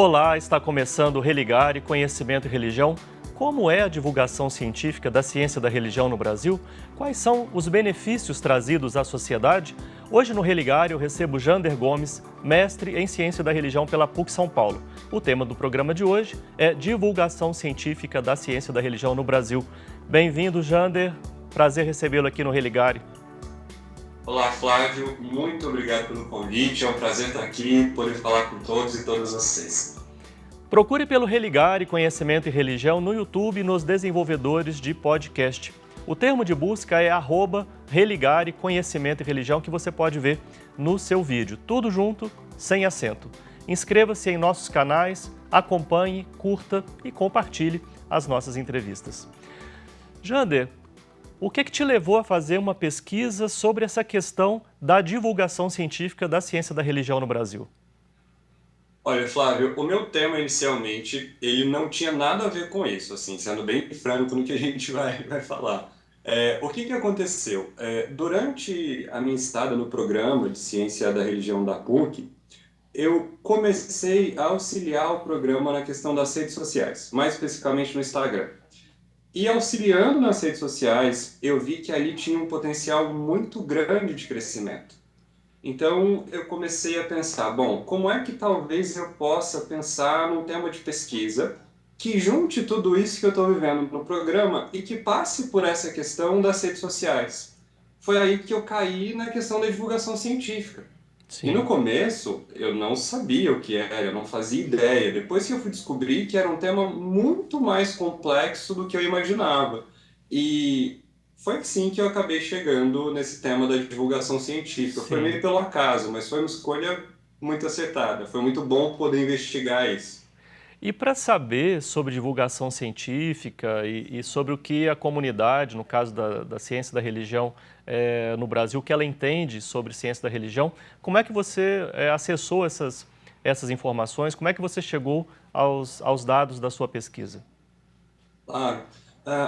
Olá, está começando o Religare Conhecimento e Religião. Como é a divulgação científica da ciência da religião no Brasil? Quais são os benefícios trazidos à sociedade? Hoje no Religare eu recebo Jander Gomes, mestre em Ciência da Religião pela PUC São Paulo. O tema do programa de hoje é Divulgação Científica da Ciência da Religião no Brasil. Bem-vindo, Jander. Prazer recebê-lo aqui no Religare. Olá, Flávio. Muito obrigado pelo convite. É um prazer estar aqui, poder falar com todos e todas vocês. Procure pelo Religare Conhecimento e Religião no YouTube e nos desenvolvedores de podcast. O termo de busca é @Religare Conhecimento e Religião, que você pode ver no seu vídeo. Tudo junto, sem acento. Inscreva-se em nossos canais, acompanhe, curta e compartilhe as nossas entrevistas. Jander, o que te levou a fazer uma pesquisa sobre essa questão da divulgação científica da ciência da religião no Brasil? Olha, Flávio, o meu tema inicialmente, ele não tinha nada a ver com isso, assim, sendo bem franco no que a gente vai falar. O que aconteceu? Durante a minha estada no programa de Ciência da Religião da PUC, eu comecei a auxiliar o programa na questão das redes sociais, mais especificamente no Instagram. E auxiliando nas redes sociais, eu vi que ali tinha um potencial muito grande de crescimento. Então, eu comecei a pensar, bom, como é que talvez eu possa pensar num tema de pesquisa que junte tudo isso que eu estou vivendo no programa e que passe por essa questão das redes sociais. Foi aí que eu caí na questão da divulgação científica. Sim. E no começo, eu não sabia o que era, eu não fazia ideia. Depois que eu fui descobrir que era um tema muito mais complexo do que eu imaginava. E foi assim que eu acabei chegando nesse tema da divulgação científica. Sim. Foi meio pelo acaso, mas foi uma escolha muito acertada. Foi muito bom poder investigar isso. E para saber sobre divulgação científica e sobre o que a comunidade, no caso da ciência da religião no Brasil, o que ela entende sobre ciência da religião, como é que você acessou essas informações? Como é que você chegou aos dados da sua pesquisa? Claro.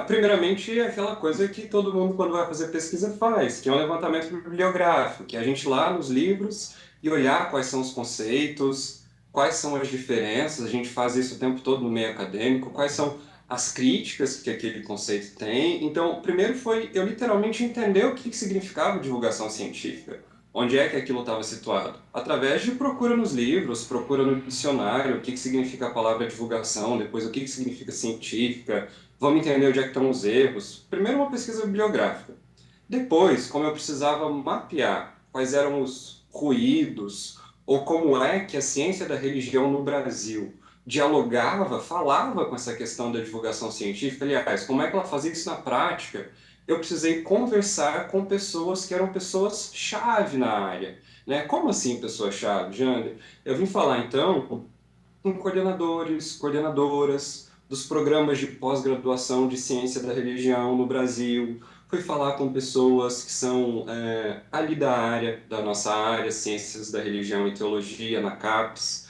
Primeiramente, é aquela coisa que todo mundo, quando vai fazer pesquisa, faz, que é um levantamento bibliográfico, que é a gente ir lá nos livros e olhar quais são os conceitos, quais são as diferenças, a gente faz isso o tempo todo no meio acadêmico, quais são as críticas que aquele conceito tem. Então, primeiro foi eu literalmente entender o que significava divulgação científica, onde é que aquilo estava situado, através de procura nos livros, procura no dicionário, o que significa a palavra divulgação, depois o que significa científica. Vamos entender onde é que estão os erros. Primeiro, uma pesquisa bibliográfica. Depois, como eu precisava mapear quais eram os ruídos ou como é que a ciência da religião no Brasil dialogava, falava com essa questão da divulgação científica, aliás, como é que ela fazia isso na prática, eu precisei conversar com pessoas que eram pessoas-chave na área. Né? Como assim pessoa-chave, Jander? Eu vim falar, então, com coordenadores, coordenadoras, dos programas de pós-graduação de ciência da religião no Brasil, fui falar com pessoas que são ali da nossa área, ciências da religião e teologia, na CAPES,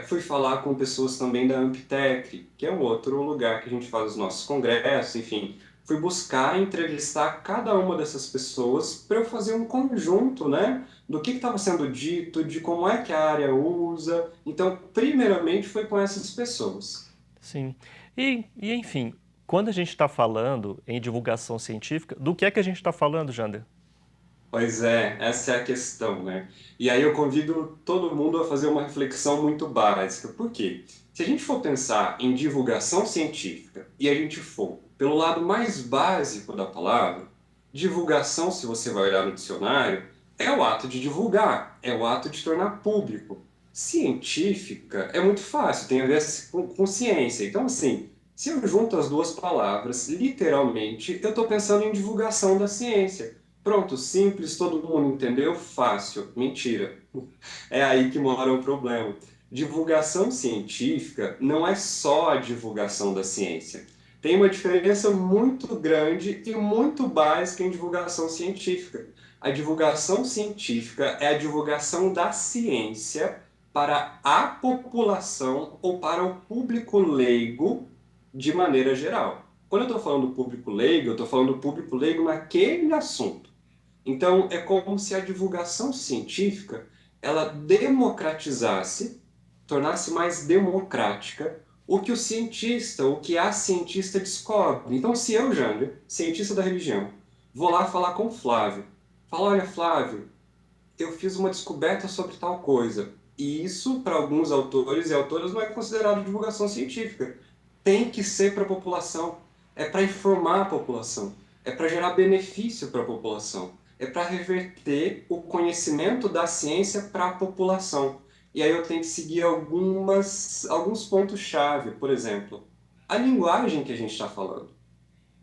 fui falar com pessoas também da Amptec, que é um outro lugar que a gente faz os nossos congressos, enfim, fui buscar entrevistar cada uma dessas pessoas para eu fazer um conjunto, né, do que estava sendo dito, de como é que a área usa. Então, primeiramente, foi com essas pessoas. Sim. Enfim, quando a gente está falando em divulgação científica, do que é que a gente está falando, Jander? Pois é, essa é a questão, né? E aí eu convido todo mundo a fazer uma reflexão muito básica. Por quê? Se a gente for pensar em divulgação científica e a gente for pelo lado mais básico da palavra, divulgação, se você vai olhar no dicionário, é o ato de divulgar, é o ato de tornar público. Científica é muito fácil, tem a ver com ciência. Então, assim, se eu junto as duas palavras, literalmente, eu estou pensando em divulgação da ciência. Pronto, simples, todo mundo entendeu? Fácil. Mentira. É aí que mora o problema. Divulgação científica não é só a divulgação da ciência. Tem uma diferença muito grande e muito básica em divulgação científica. A divulgação científica é a divulgação da ciência para a população ou para o público leigo de maneira geral. Quando eu estou falando do público leigo, eu estou falando do público leigo naquele assunto. Então, é como se a divulgação científica ela democratizasse tornasse mais democrática o que a cientista descobre. Então, se eu, Jander, cientista da religião, vou lá falar com o Flávio, falo, olha, Flávio, eu fiz uma descoberta sobre tal coisa. E isso, para alguns autores e autoras, não é considerado divulgação científica. Tem que ser para a população. É para informar a população. É para gerar benefício para a população. É para reverter o conhecimento da ciência para a população. E aí eu tenho que seguir alguns pontos-chave. Por exemplo, a linguagem que a gente está falando.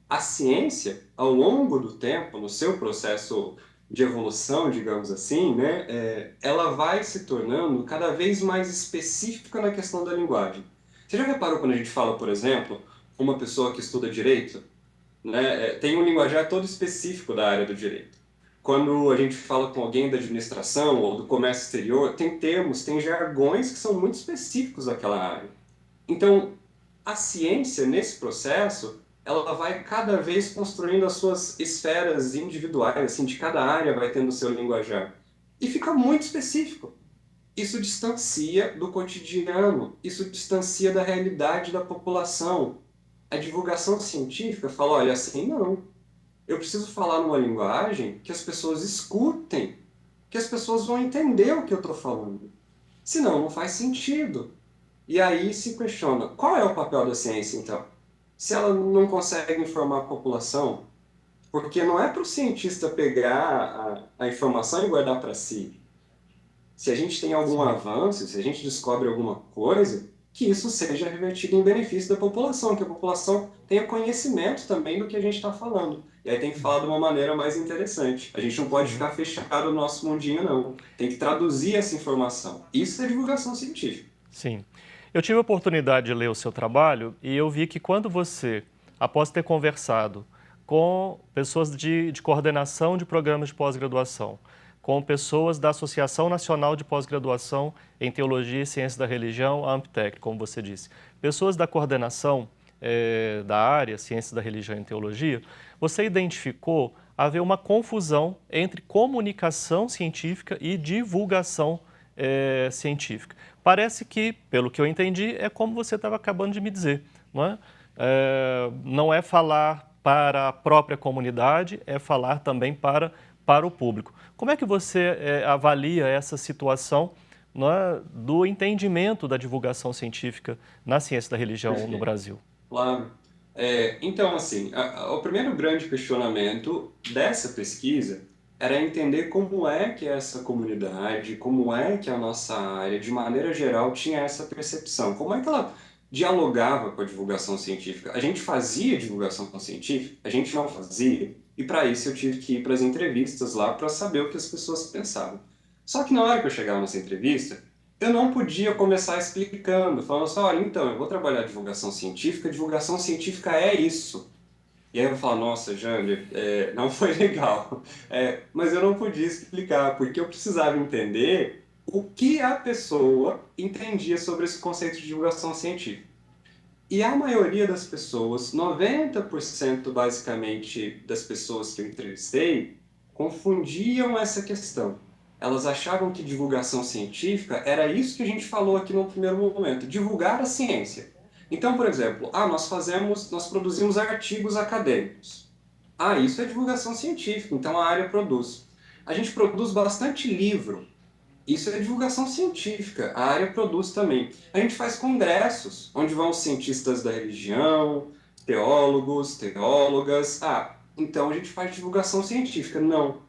A ciência, ao longo do tempo, no seu processo de evolução, digamos assim, né, ela vai se tornando cada vez mais específica na questão da linguagem. Você já reparou quando a gente fala, por exemplo, uma pessoa que estuda direito, né, tem um linguajar todo específico da área do direito. Quando a gente fala com alguém da administração ou do comércio exterior, tem termos, tem jargões que são muito específicos daquela área. Então, a ciência, nesse processo, ela vai cada vez construindo as suas esferas individuais, assim, de cada área vai tendo o seu linguajar. E fica muito específico. Isso distancia do cotidiano, isso distancia da realidade da população. A divulgação científica fala, olha, assim não. Eu preciso falar numa linguagem que as pessoas escutem, que as pessoas vão entender o que eu estou falando. Senão, não faz sentido. E aí se questiona, qual é o papel da ciência, então? Se ela não consegue informar a população, porque não é para o cientista pegar a informação e guardar para si. Se a gente tem algum Sim. avanço, se a gente descobre alguma coisa, que isso seja revertido em benefício da população, que a população tenha conhecimento também do que a gente está falando. E aí tem que falar de uma maneira mais interessante. A gente não pode Uhum. ficar fechado no nosso mundinho, não. Tem que traduzir essa informação. Isso é divulgação científica. Sim. Eu tive a oportunidade de ler o seu trabalho e eu vi que quando você, após ter conversado com pessoas de coordenação de programas de pós-graduação, com pessoas da Associação Nacional de Pós-Graduação em Teologia e Ciência da Religião, a AMPTEC, como você disse, pessoas da coordenação da área, Ciência da Religião e Teologia, você identificou haver uma confusão entre comunicação científica e divulgação científica. Parece que, pelo que eu entendi, é como você estava acabando de me dizer, não é? Não é falar para a própria comunidade, é falar também para o público. Como é que você avalia essa situação, não é, do entendimento da divulgação científica na ciência da religião no Perfeito. Brasil? Claro. Então, assim, o primeiro grande questionamento dessa pesquisa era entender como é que essa comunidade, como é que a nossa área, de maneira geral, tinha essa percepção. Como é que ela dialogava com a divulgação científica? A gente fazia divulgação científica? A gente não fazia? E para isso eu tive que ir para as entrevistas lá para saber o que as pessoas pensavam. Só que na hora que eu chegava nessa entrevista, eu não podia começar explicando, falando assim, olha, então, eu vou trabalhar divulgação científica é isso. E aí eu vou falar, nossa, Jander, não foi legal. Mas eu não podia explicar, porque eu precisava entender o que a pessoa entendia sobre esse conceito de divulgação científica. E a maioria das pessoas, 90% basicamente das pessoas que eu entrevistei, confundiam essa questão. Elas achavam que divulgação científica era isso que a gente falou aqui no primeiro momento, divulgar a ciência. Então, por exemplo, nós produzimos artigos acadêmicos. Isso é divulgação científica, então a área produz. A gente produz bastante livro. Isso é divulgação científica, a área produz também. A gente faz congressos, onde vão cientistas da religião, teólogos, teólogas. Então a gente faz divulgação científica. Não.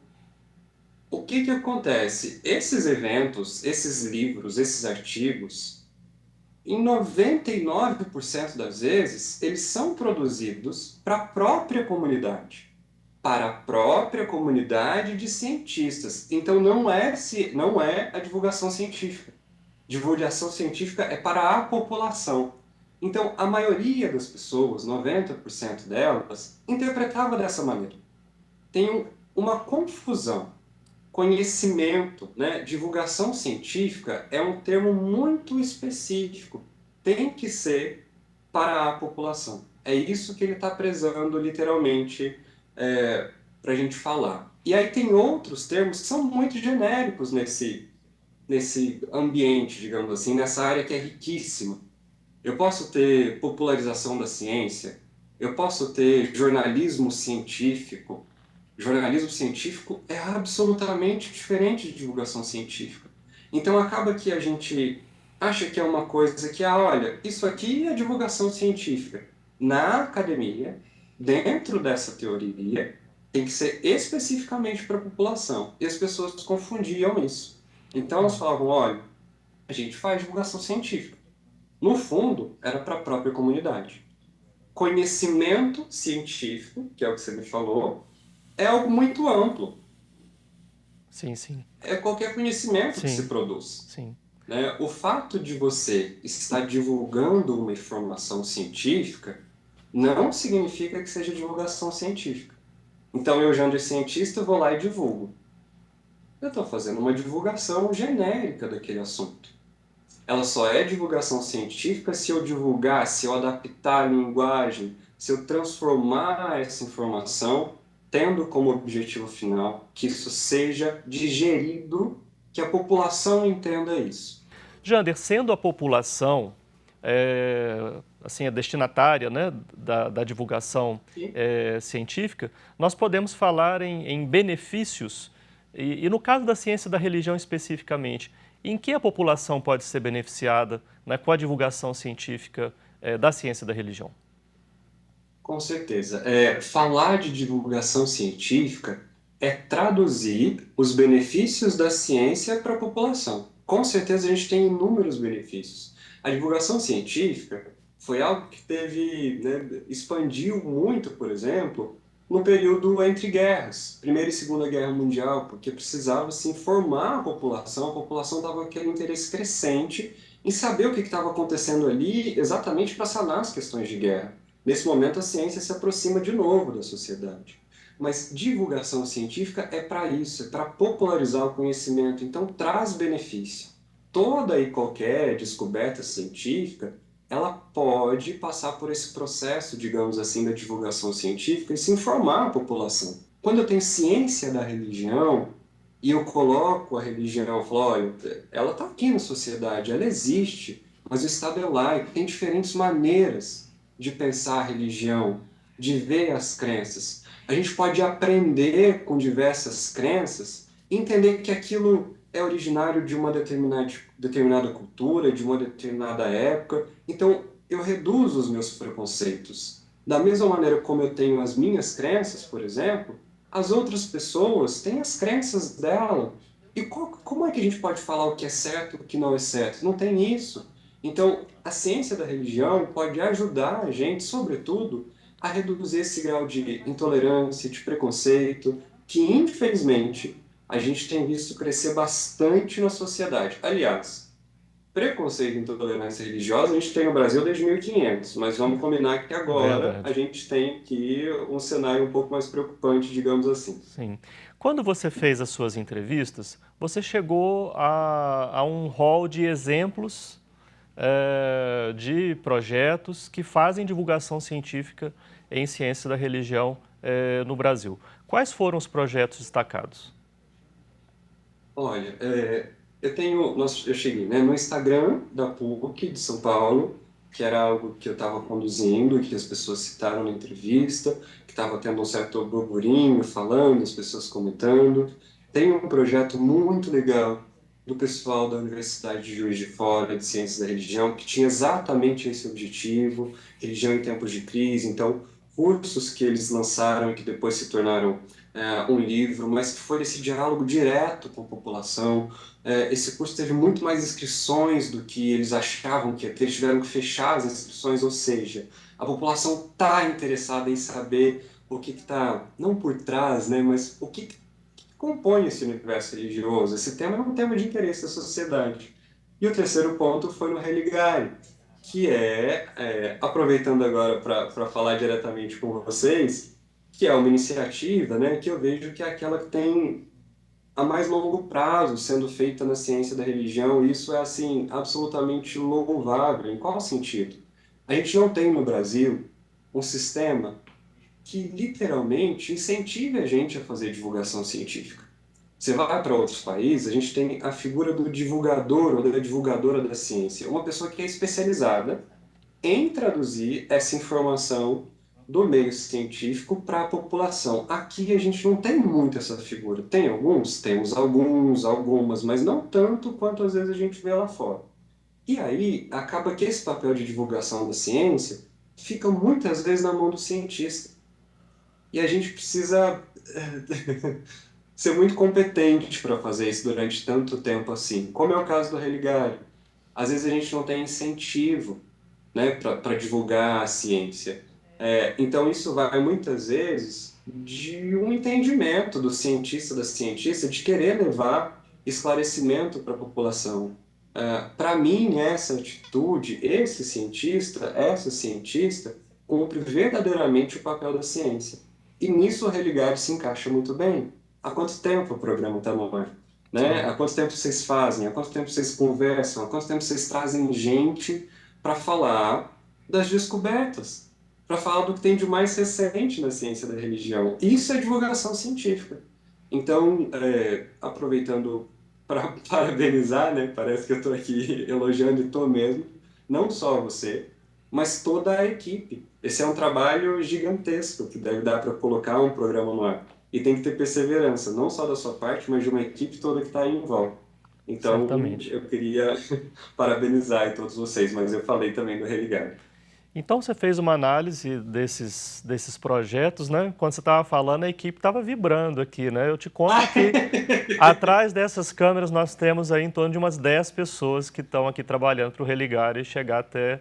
O que acontece? Esses eventos, esses livros, esses artigos, em 99% das vezes, eles são produzidos para a própria comunidade. Para a própria comunidade de cientistas. Então não é a divulgação científica. Divulgação científica é para a população. Então a maioria das pessoas, 90% delas, interpretava dessa maneira. Tem uma confusão. Conhecimento, né? Divulgação científica é um termo muito específico. Tem que ser para a população. É isso que ele está prezando literalmente para a gente falar. E aí tem outros termos que são muito genéricos nesse ambiente, digamos assim, nessa área que é riquíssima. Eu posso ter popularização da ciência, eu posso ter jornalismo científico. Jornalismo científico é absolutamente diferente de divulgação científica. Então acaba que a gente acha que é uma coisa que, olha, isso aqui é divulgação científica. Na academia, dentro dessa teoria, tem que ser especificamente para a população. E as pessoas confundiam isso. Então elas falavam, olha, a gente faz divulgação científica. No fundo, era para a própria comunidade. Conhecimento científico, que é o que você me falou, é algo muito amplo. Sim, sim, É qualquer conhecimento que se sim, produz, sim. né? O fato de você estar divulgando uma informação científica não significa que seja divulgação científica. Então, eu, Jander cientista, vou lá e divulgo. Eu estou fazendo uma divulgação genérica daquele assunto. Ela só é divulgação científica se eu divulgar, se eu adaptar a linguagem, se eu transformar essa informação, tendo como objetivo final que isso seja digerido, que a população entenda isso. Jander, sendo a população assim, a destinatária, né, da divulgação E, científica, nós podemos falar em benefícios, e no caso da ciência da religião especificamente, em que a população pode ser beneficiada, né, com a divulgação científica da ciência da religião? com certeza. Falar de divulgação científica é traduzir os benefícios da ciência para a população. Com certeza a gente tem inúmeros benefícios. A divulgação científica foi algo que teve, né, expandiu muito, por exemplo, no período entre guerras, Primeira e Segunda Guerra Mundial, porque precisava se informar a população dava aquele interesse crescente em saber o que estava acontecendo ali, exatamente para sanar as questões de guerra. Nesse momento, a ciência se aproxima de novo da sociedade. Mas divulgação científica é para isso, é para popularizar o conhecimento, então traz benefício. Toda e qualquer descoberta científica, ela pode passar por esse processo, digamos assim, da divulgação científica e se informar a população. Quando eu tenho ciência da religião e eu coloco a religião, eu falo, olha, ela está aqui na sociedade, ela existe, mas o Estado é laico, tem diferentes maneiras de pensar a religião, de ver as crenças. A gente pode aprender com diversas crenças, entender que aquilo é originário de uma determinada cultura, de uma determinada época. Então, eu reduzo os meus preconceitos. Da mesma maneira como eu tenho as minhas crenças, por exemplo, as outras pessoas têm as crenças dela. E como é que a gente pode falar o que é certo e o que não é certo? Não tem isso. Então, a ciência da religião pode ajudar a gente, sobretudo, a reduzir esse grau de intolerância, de preconceito, que infelizmente a gente tem visto crescer bastante na sociedade. Aliás, preconceito e intolerância religiosa a gente tem no Brasil desde 1500, mas vamos combinar que agora a Verdade. gente tem aqui um cenário um pouco mais preocupante, digamos assim. Sim. Quando você fez as suas entrevistas, você chegou a um rol de exemplos de projetos que fazem divulgação científica em ciência da religião no Brasil. Quais foram os projetos destacados? Olha, eu cheguei, né, no Instagram da PUC de São Paulo, que era algo que eu estava conduzindo, que as pessoas citaram na entrevista, que estava tendo um certo burburinho falando, as pessoas comentando. Tem um projeto muito legal do pessoal da Universidade de Juiz de Fora, de Ciências da Religião, que tinha exatamente esse objetivo, religião em tempos de crise. Então, cursos que eles lançaram e que depois se tornaram um livro, mas que foi esse diálogo direto com a população. Esse curso teve muito mais inscrições do que eles achavam que ia ter, eles tiveram que fechar as inscrições, ou seja, a população está interessada em saber o que está, não por trás, né, mas o que compõe esse universo religioso. Esse tema é um tema de interesse da sociedade. E o terceiro ponto foi no Religare, que aproveitando agora para falar diretamente com vocês, que é uma iniciativa, né, que eu vejo que é aquela que tem a mais longo prazo sendo feita na ciência da religião, e isso é assim absolutamente louvável. Em qual sentido? A gente não tem no Brasil um sistema que literalmente incentive a gente a fazer divulgação científica. Você vai para outros países, a gente tem a figura do divulgador ou da divulgadora da ciência, uma pessoa que é especializada em traduzir essa informação do meio científico para a população. Aqui a gente não tem muito essa figura. Tem alguns? Temos alguns, algumas, mas não tanto quanto às vezes a gente vê lá fora. E aí acaba que esse papel de divulgação da ciência fica muitas vezes na mão do cientista. E a gente precisa ser muito competente para fazer isso durante tanto tempo assim, como é o caso do Religare. Às vezes a gente não tem incentivo, né, para divulgar a ciência. Então isso vai muitas vezes de um entendimento do cientista, da cientista, de querer levar esclarecimento para a população. Para mim, essa atitude, esse cientista, essa cientista, cumpre verdadeiramente o papel da ciência. E nisso o Religare se encaixa muito bem. Há quanto tempo o programa está no ar? Né? Sim. Há quanto tempo vocês fazem? Há quanto tempo vocês conversam? Há quanto tempo vocês trazem gente para falar das descobertas? Para falar do que tem de mais recente na ciência da religião? Isso é divulgação científica. Então, aproveitando para parabenizar, né? Parece que eu estou aqui elogiando e estou mesmo, não só você, mas toda a equipe. Esse é um trabalho gigantesco que deve dar para colocar um programa no ar. E tem que ter perseverança, não só da sua parte, mas de uma equipe toda que está aí em volta. Então, Certamente. eu queria parabenizar aí todos vocês, mas eu falei também do Religare. Então você fez uma análise desses projetos, né? Quando você estava falando, a equipe estava vibrando aqui, né? Eu te conto que atrás dessas câmeras nós temos aí em torno de umas 10 pessoas que estão aqui trabalhando para o Religare e chegar até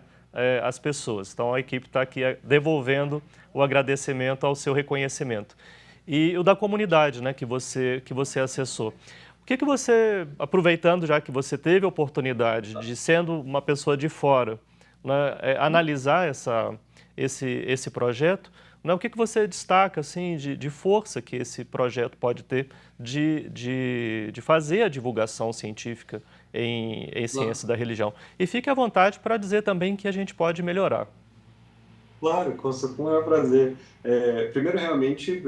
as pessoas. Então a equipe está aqui devolvendo o agradecimento ao seu reconhecimento. E o da comunidade, né, que você acessou. O que você, aproveitando já que você teve a oportunidade de, sendo uma pessoa de fora, né, analisar esse projeto, né, o que você destaca assim, de força que esse projeto pode ter de fazer a divulgação científica em ciência da religião? E fique à vontade para dizer também que a gente pode melhorar. Claro, com o maior prazer. Primeiro, realmente,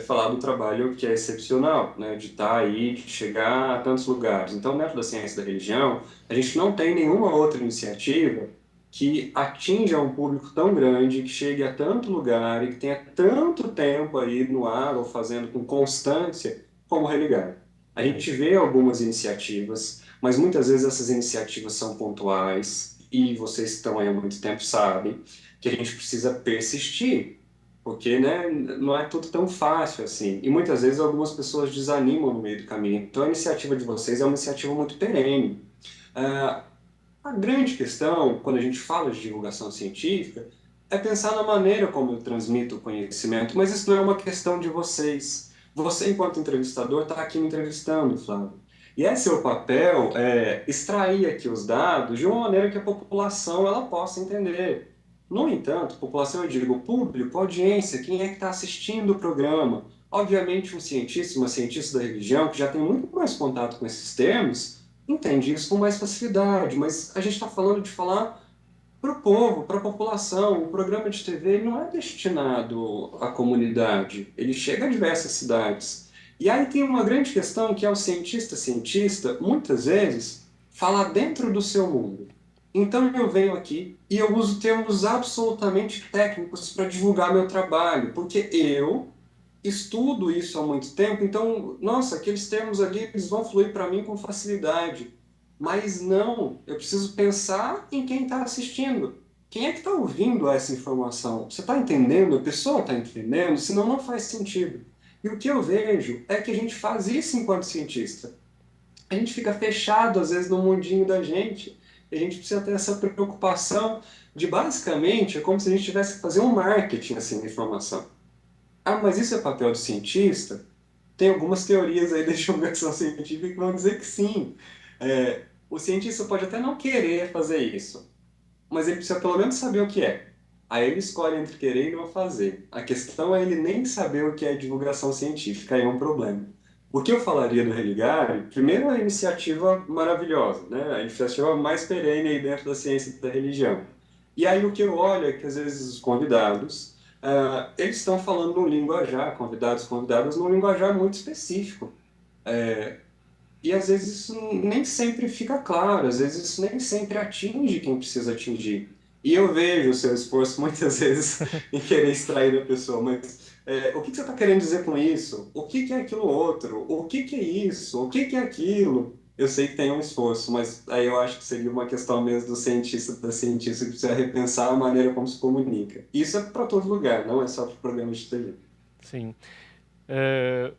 falar do trabalho que é excepcional, né, de estar aí, de chegar a tantos lugares. Então, dentro da ciência da religião, a gente não tem nenhuma outra iniciativa que atinja um público tão grande, que chegue a tanto lugar e que tenha tanto tempo aí no ar ou fazendo com constância como o Religare. A gente vê algumas iniciativas, mas muitas vezes essas iniciativas são pontuais e vocês que estão aí há muito tempo sabem que a gente precisa persistir, porque, né, não é tudo tão fácil assim. E muitas vezes algumas pessoas desanimam no meio do caminho. Então a iniciativa de vocês é uma iniciativa muito perene. Ah, a grande questão, quando a gente fala de divulgação científica, é pensar na maneira como eu transmito o conhecimento, mas isso não é uma questão de vocês. Você, enquanto entrevistador, está aqui me entrevistando, Flávio. E é seu papel extrair aqui os dados de uma maneira que a população ela possa entender. No entanto, população, eu digo, público, audiência, quem é que está assistindo o programa? Obviamente, um cientista, uma cientista da religião, que já tem muito mais contato com esses termos, entende isso com mais facilidade, mas a gente está falando de falar para o povo, para a população. O programa de TV ele não é destinado à comunidade, ele chega a diversas cidades. E aí tem uma grande questão que é o cientista, muitas vezes, falar dentro do seu mundo. Então eu venho aqui e eu uso termos absolutamente técnicos para divulgar meu trabalho, porque eu estudo isso há muito tempo, então, nossa, aqueles termos ali eles vão fluir para mim com facilidade. Mas não, eu preciso pensar em quem está assistindo. Quem é que está ouvindo essa informação? Você está entendendo? A pessoa está entendendo? Senão não faz sentido. E o que eu vejo é que a gente faz isso enquanto cientista. A gente fica fechado, às vezes, no mundinho da gente. E a gente precisa ter essa preocupação de, basicamente, é como se a gente tivesse que fazer um marketing assim, da informação. Ah, mas isso é papel do cientista? Tem algumas teorias aí da divulgação científica que vão dizer que sim. O cientista pode até não querer fazer isso, mas ele precisa pelo menos saber o que é. Aí ele escolhe entre querer e não fazer. A questão é ele nem saber o que é divulgação científica, aí é um problema. O que eu falaria do Religare, primeiro é a iniciativa maravilhosa, né? A iniciativa mais perene aí dentro da ciência da religião. E aí o que eu olho é que às vezes os convidados, eles estão falando num linguajar, convidadas num linguajar muito específico. E às vezes isso nem sempre fica claro, às vezes isso nem sempre atinge quem precisa atingir. E eu vejo o seu esforço muitas vezes em querer extrair da pessoa, mas o que que você está querendo dizer com isso? O que que é aquilo outro? O que que é isso? O que que é aquilo? Eu sei que tem um esforço, mas aí eu acho que seria uma questão mesmo do cientista, da cientista que precisa repensar a maneira como se comunica. Isso é para todo lugar, não é só para o programa de TV. Sim. É,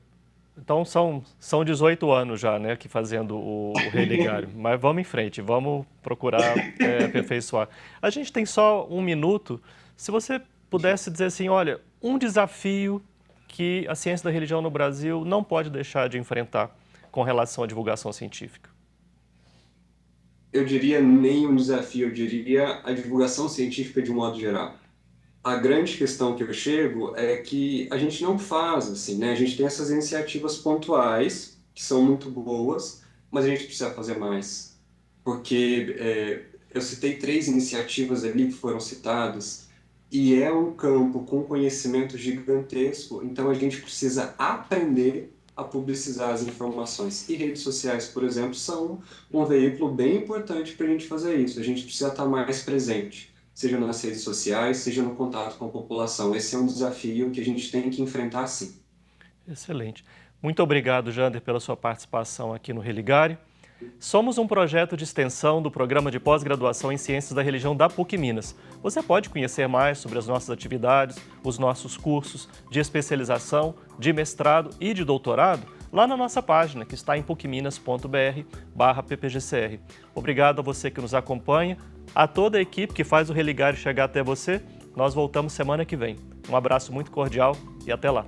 então são 18 anos já, né, que fazendo o Religário. Mas vamos em frente, vamos procurar aperfeiçoar. A gente tem só um minuto. Se você pudesse dizer assim, olha, um desafio que a ciência da religião no Brasil não pode deixar de enfrentar com relação à divulgação científica. Eu diria nenhum desafio, eu diria a divulgação científica de um modo geral. A grande questão que eu chego é que a gente não faz assim, né? A gente tem essas iniciativas pontuais, que são muito boas, mas a gente precisa fazer mais. Porque eu citei 3 iniciativas ali que foram citadas, e é um campo com conhecimento gigantesco, então a gente precisa aprender a publicizar as informações. E redes sociais, por exemplo, são um veículo bem importante para a gente fazer isso. A gente precisa estar mais presente, seja nas redes sociais, seja no contato com a população. Esse é um desafio que a gente tem que enfrentar sim. Excelente. Muito obrigado, Jander, pela sua participação aqui no Religário. Somos um projeto de extensão do Programa de Pós-Graduação em Ciências da Religião da PUC Minas. Você pode conhecer mais sobre as nossas atividades, os nossos cursos de especialização, de mestrado e de doutorado lá na nossa página, que está em pucminas.br/ppgcr. Obrigado a você que nos acompanha, a toda a equipe que faz o Religário chegar até você. Nós voltamos semana que vem. Um abraço muito cordial e até lá.